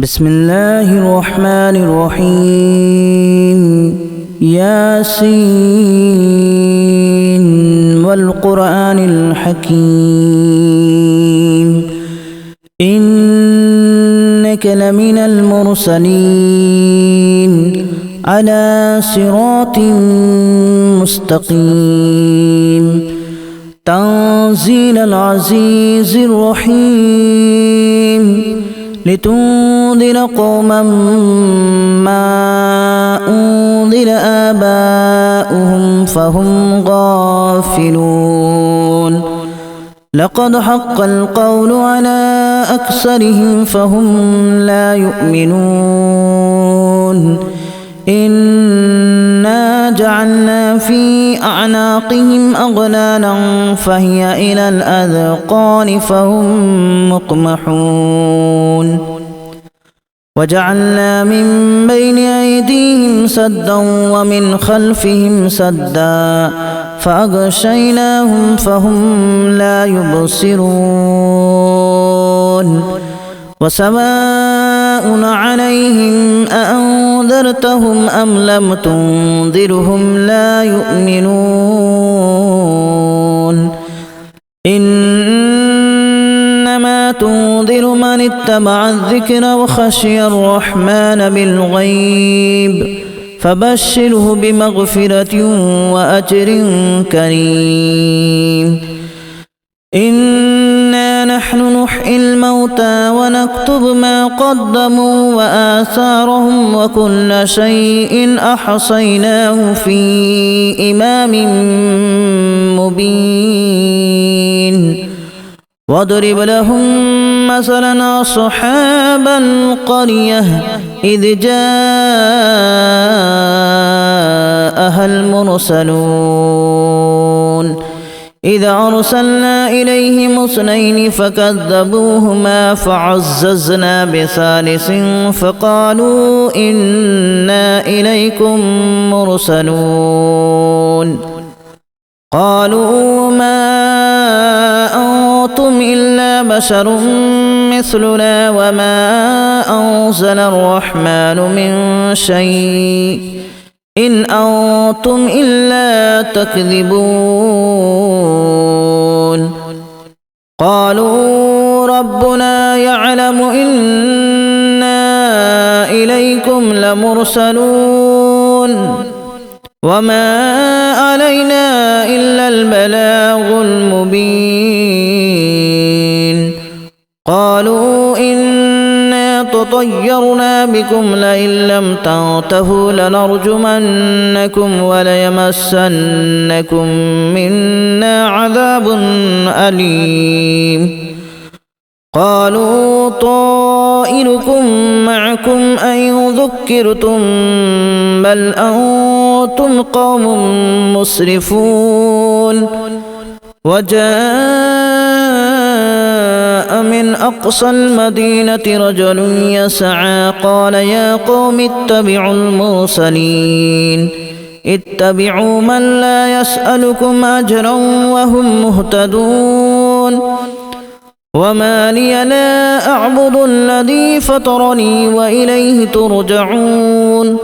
بسم الله الرحمن الرحيم ياسين والقرآن الحكيم إنك لمن المرسلين على صراط مستقيم تنزيل العزيز الرحيم لتنذر قوما ما أنذر آباؤهم فهم غافلون لقد حق القول على أكثرهم فهم لا يؤمنون إنا جعلنا في أعناقهم أغلالا فهي إلى الأذقان فهم مقمحون وجعلنا من بين أيديهم سدا ومن خلفهم سدا فأغشيناهم فهم لا يبصرون وسواء عليهم أأنذرتهم أم لم تنذرهم لا يؤمنون إنما تنذر من اتبع الذكر وخشي الرحمن بالغيب فبشره بمغفرة وأجر كريم إنا نحن نحيي الموتى ونكتب ما قدموا وآثارهم وكل شيء أحصيناه في إمام مبين واضرب لهم مثلا أصحاب القرية إذ جاءها المرسلون إذ أرسلنا إليهم اثنين فكذبوهما فعززنا بثالث فقالوا إنا إليكم مرسلون قالوا ما أنتم إلا بشر مثلنا وما أنزل الرحمن من شيء إن أنتم إلا تكذبون قالوا ربنا يعلم إنا إليكم لمرسلون وما علينا إلا البلاغ المبين قالوا إنا تطيرنا بكم لئن لم تنتهوا لنرجمنكم وليمسنكم منا عذاب أليم قالوا طائركم معكم أئن ذكرتم بل أنتم قوم مسرفون وجاء من أقصى المدينة رجل يسعى قال يا قوم اتبعوا المرسلين اتبعوا من لا يسألكم أجرا وهم مهتدون وما لي لا أعبد الذي فطرني وإليه ترجعون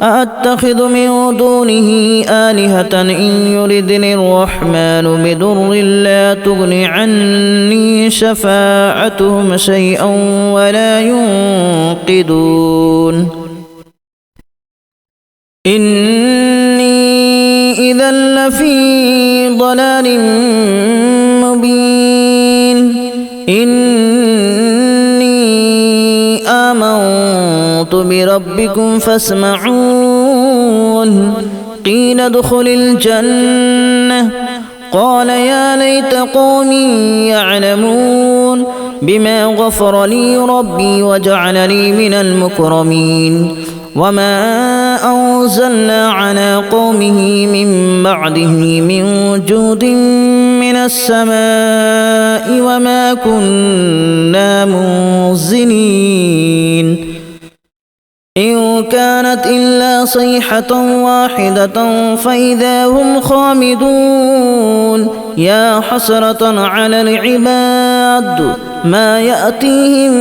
أأتخذ من دونه آلهة إن يردني الرحمن بضر لا تغن عني شفاعتهم شيئا ولا ينقذون إني إذا لفي ضلال مبين إني آمنت بربكم فاسمعون قيل ادخل الجنة قال يا ليت قومي يعلمون بما غفر لي ربي وجعلني من المكرمين وما أنزلنا على قومه من بعده من جود من السماء وما كنا منزلين إن كانت إلا صيحة واحدة فإذا هم خامدون يا حسرة على العباد ما يأتيهم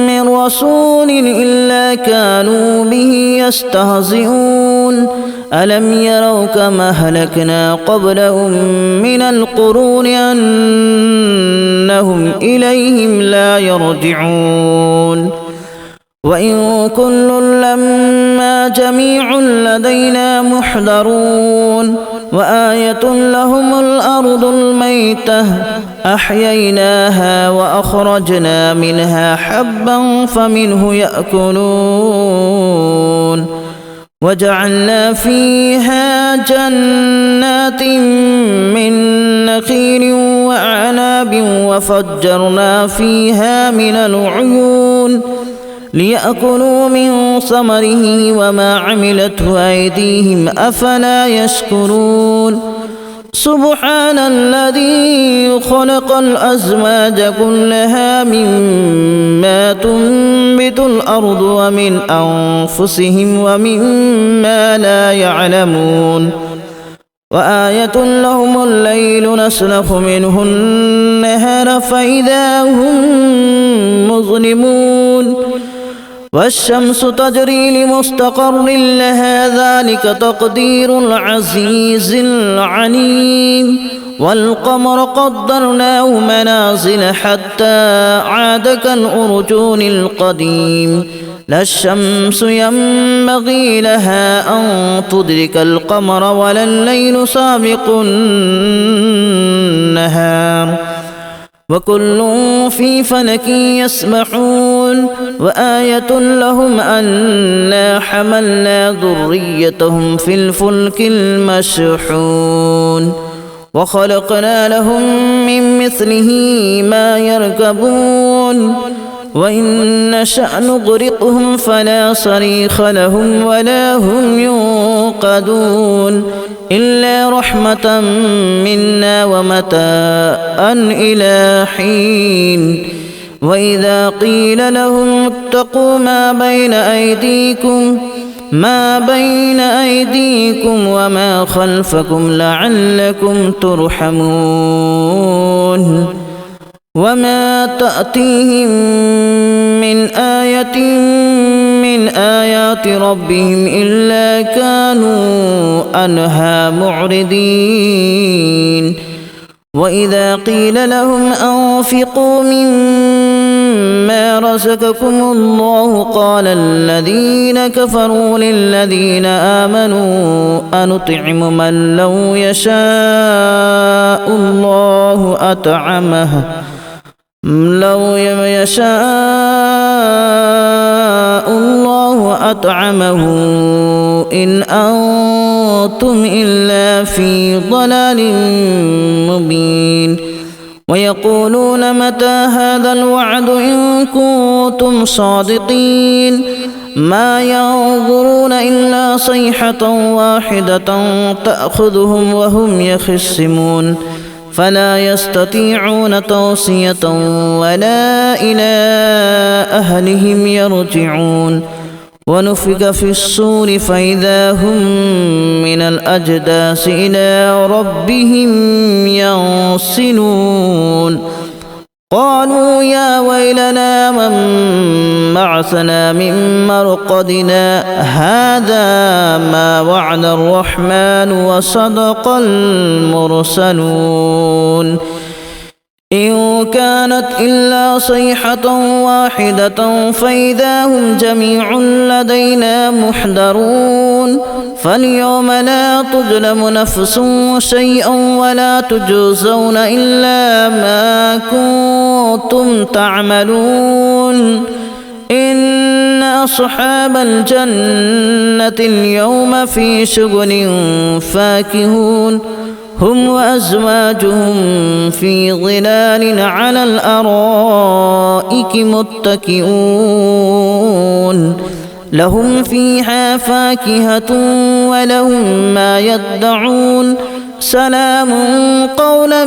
من من رسول إلا كانوا به يستهزئون ألم يروا كما أهلكنا قبلهم من القرون أنهم إليهم لا يرجعون وإن كل لما جميع لدينا محضرون وآية لهم الأرض الميتة أحييناها وأخرجنا منها حبا فمنه يأكلون وجعلنا فيها جنات من نخيل وأعناب وفجرنا فيها من العيون ليأكلوا من ثمره وما عملته أيديهم أفلا يشكرون سبحان الذي خلق الأزواج كلها مما تنبت الأرض ومن أنفسهم ومما لا يعلمون وآية لهم الليل نسلخ منه النهار فإذا هم مظلمون والشمس تجري لمستقر لها ذلك تقدير العزيز العليم والقمر قدرناه منازل حتى عاد كالأرجون القديم لا الشمس ينبغي لها أن تدرك القمر ولا الليل سابق النهار وكل في فلك يسبحون وآية لهم أنا حملنا ذريتهم في الفلك المشحون وخلقنا لهم من مثله ما يركبون وإن نشأ نغرقهم فلا صريخ لهم ولا هم ينقذون إلا رحمة منا ومتاعا إلى حين وإذا قيل لهم اتقوا ما بين أيديكم وما خلفكم لعلكم ترحمون وما تأتيهم من آية من آيات ربهم إلا كانوا عنها معرضين وإذا قيل لهم أنفقوا مما رزقكم الله قال الذين كفروا للذين آمنوا أنطعم من لو يشاء الله أطعمه إن أنتم إلا في ضلال مبين ويقولون متى هذا الوعد إن كنتم صادقين ما ينظرون إلا صيحة واحدة تأخذهم وهم يخصمون فلا يستطيعون توصية ولا إلى أهلهم يرجعون ونفخ في الصور فإذا هم من الأجداث إلى ربهم ينسلون قالوا يا ويلنا من بعثنا من مرقدنا هذا ما وعد الرحمن وصدق المرسلون إن كانت إلا صيحة واحدة فإذا هم جميع لدينا محضرون فاليوم لا تظلم نفس شيئا ولا تجزون إلا ما كنتم تعملون إن أصحاب الجنة اليوم في شغل فاكهون هم وأزواجهم في ظلال على الأرائك متكئون لهم فيها فاكهة ولهم ما يدعون سلام قولا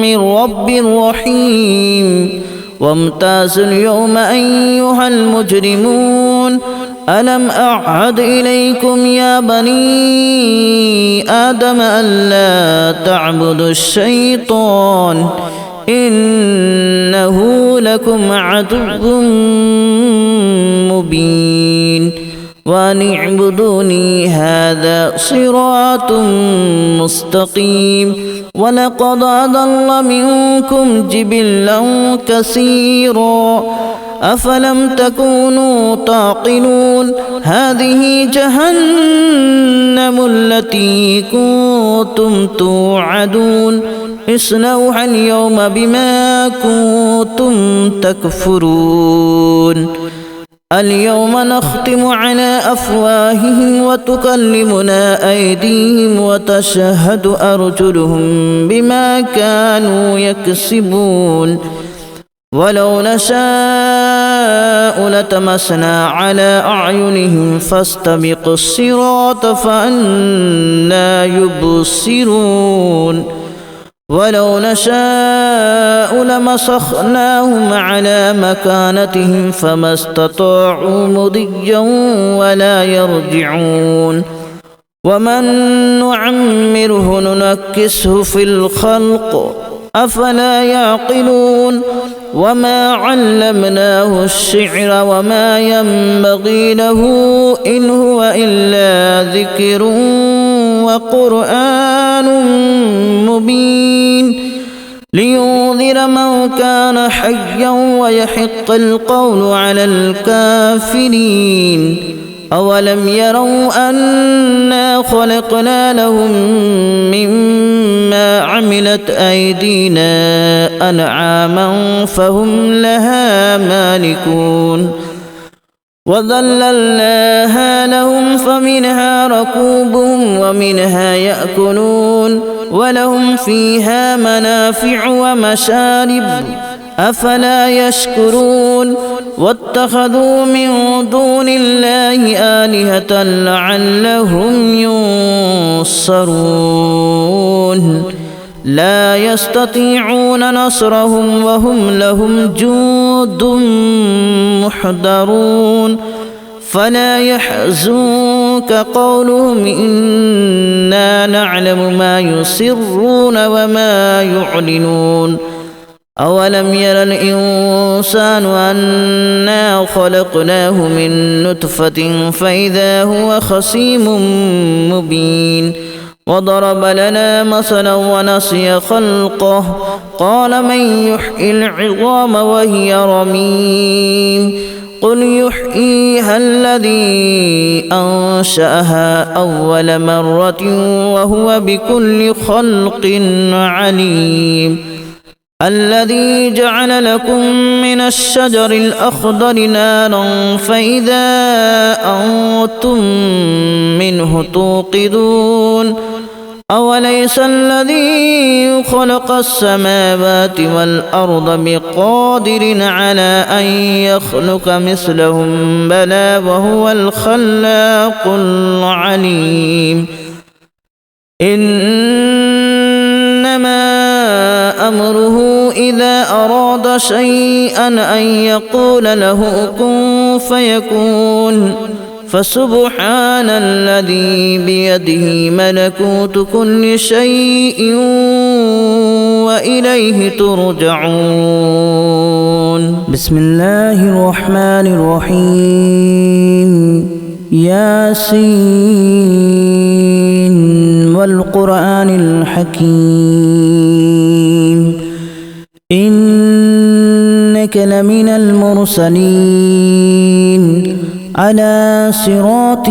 من رب رحيم وامتازوا اليوم أيها المجرمون ألم أعهد إليكم يا بني آدم ألا تعبدوا الشيطان إنه لكم عدو مبين وأن اعبدوني هذا صراط مستقيم ولقد أضل منكم جبلا كثيرا أفلم تكونوا تعقلون هذه جهنم التي كنتم توعدون اصلوها اليوم بما كنتم تكفرون اليوم نختم على أفواههم وتكلمنا أيديهم وتشهد أرجلهم بما كانوا يكسبون ولو نشاء لتمسنا على أعينهم فاستبقوا الصراط فأنى يبصرون ولو نشاء لمسخناهم على مكانتهم فما استطاعوا مضيا ولا يرجعون ومن نعمره ننكسه في الخلق أفلا يعقلون وما علمناه الشعر وما ينبغي له إن هو إلا ذكر وقرآن مبين لينذر من كان حيا ويحق القول على الكافرين أولم يروا أنا خلقنا لهم مما عملت أيدينا أنعاما فهم لها مالكون وذللناها لهم فمنها ركوبهم ومنها يأكلون ولهم فيها منافع ومشارب أفلا يشكرون واتخذوا من دون الله آلهة لعلهم ينصرون لا يستطيعون نصرهم وهم لهم جند محضرون فلا يحزنك قولهم إنا نعلم ما يسرون وما يعلنون أولم ير الإنسان أنا خلقناه من نطفة فإذا هو خصيم مبين وضرب لنا مثلا ونسي خلقه قال من يحيي العظام وهي رميم قل يحييها الذي أنشأها أول مرة وهو بكل خلق عليم الذي جعل لكم من الشجر الأخضر نارا فإذا أنتم منه توقدون أوليس الذي خلق السماوات والأرض بقادر على أن يخلق مثلهم بلى وهو الخلاق العليم إنما أمره إذا أراد شيئا أن يقول له كن فيكون فسبحان الذي بيده ملكوت كل شيء وإليه ترجعون بسم الله الرحمن الرحيم ياسين والقرآن الحكيم إنك لمن المرسلين على صراط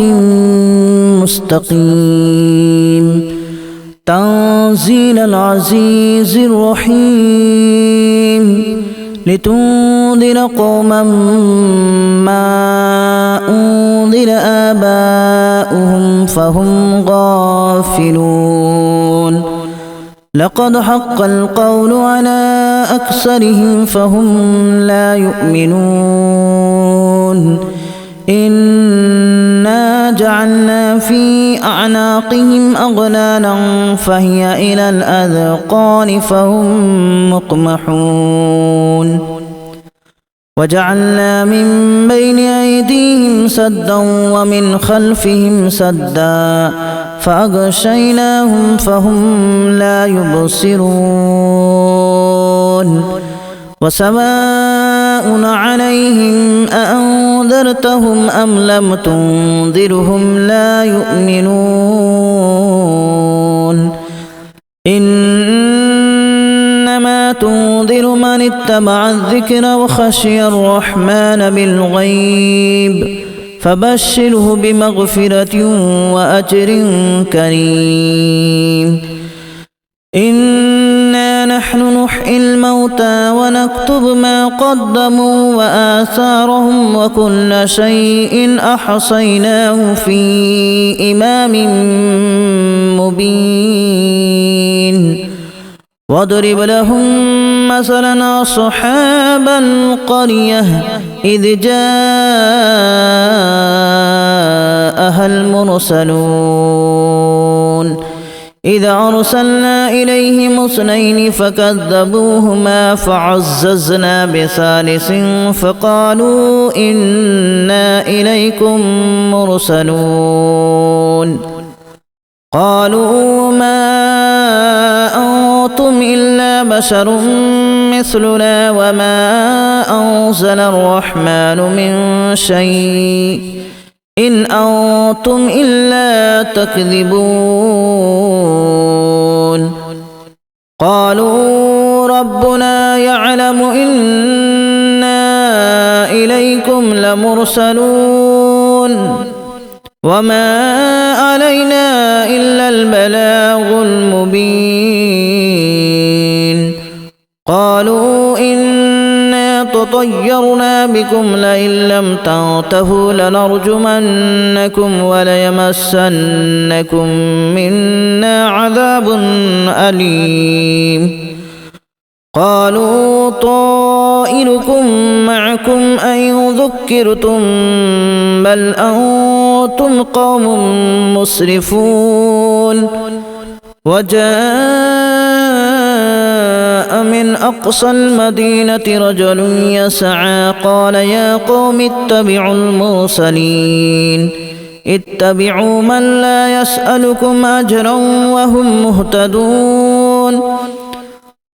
مستقيم تنزيل العزيز الرحيم لتنذر قوما ما أنذر آباؤهم فهم غافلون لقد حق القول على أكثرهم فهم لا يؤمنون إنا جعلنا في أعناقهم أغلالا فهي إلى الأذقان فهم مقمحون وجعلنا من بين أيديهم سدا ومن خلفهم سدا فأغشيناهم فهم لا يبصرون وسواء عليهم أأنذرتهم أم لم تنذرهم لا يؤمنون إنما تنذر من اتبع الذكر وخشي الرحمن بالغيب فبشره بمغفرة وأجر كريم إنا نحن نحيي الموتى ونكتب ما قدموا وآثارهم وكل شيء أحصيناه في إمام مبين واضرب لهم مثلا أصحاب القرية إذ جاءها المرسلون إذ أرسلنا إليهم اثنين فكذبوهما فعززنا بثالث فقالوا إنا إليكم مرسلون قالوا ما أنتم إلا بشر مثلنا وما أنزل الرحمن من شيء إن أنتم إلا تكذبون قالوا ربنا يعلم إنا إليكم لمرسلون وما علينا إلا البلاغ المبين قالوا إنا تطيرنا بكم لئن لم تنتهوا لنرجمنكم وليمسنكم منا عذاب أليم قالوا طائركم معكم أن ذكرتم بل أنتم قوم مسرفون وجاء من أقصى المدينة رجل يسعى قال يا قوم اتبعوا المرسلين اتبعوا من لا يسألكم أجرا وهم مهتدون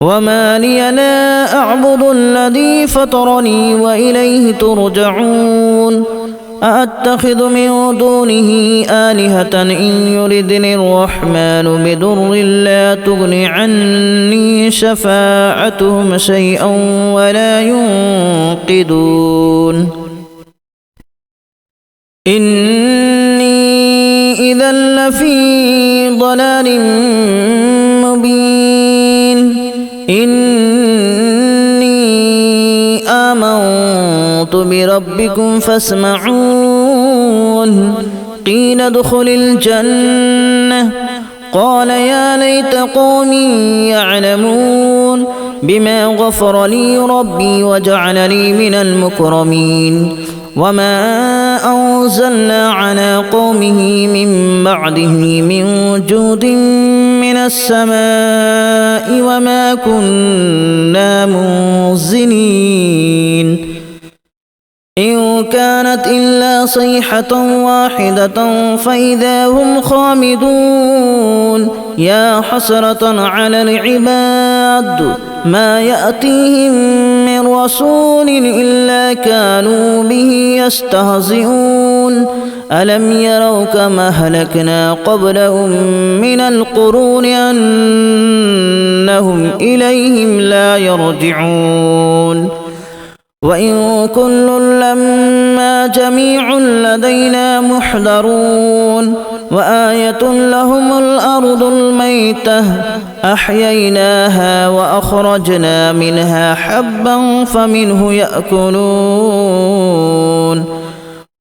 وما لي لا أعبد الذي فطرني وإليه ترجعون أأتخذ من دونه آلهة إن يردني الرحمن بضر لا تغن عني شفاعتهم شيئا ولا ينقذون إني إذا لفي ضلال مبين إني آمنت بربكم فاسمعون قيل ادخل الجنة قال يا ليت قومي يعلمون بما غفر لي ربي وجعلني من المكرمين وما أنزلنا على قومه من بعده من جود من السماء وما كنا منزلين إن كانت إلا صيحة واحدة فإذا هم خامدون يا حسرة على العباد ما يأتيهم من رسول إلا كانوا به يستهزئون ألم يروا كما أهلكنا قبلهم من القرون أنهم إليهم لا يرجعون وإن كل لما جميع لدينا محضرون وآية لهم الأرض الميتة أحييناها وأخرجنا منها حبا فمنه يأكلون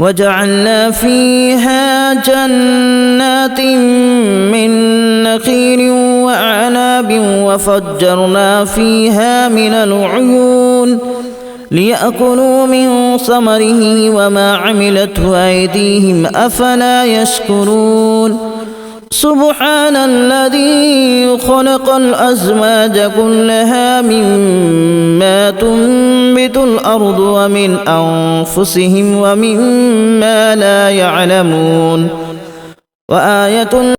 وجعلنا فيها جنات من نخيل وأعناب وفجرنا فيها من العيون ليأكلوا من ثمره وما عملته أيديهم أفلا يشكرون سبحان الذي خلق الأزواج كلها مما تنبت الأرض ومن أنفسهم ومما لا يعلمون وآية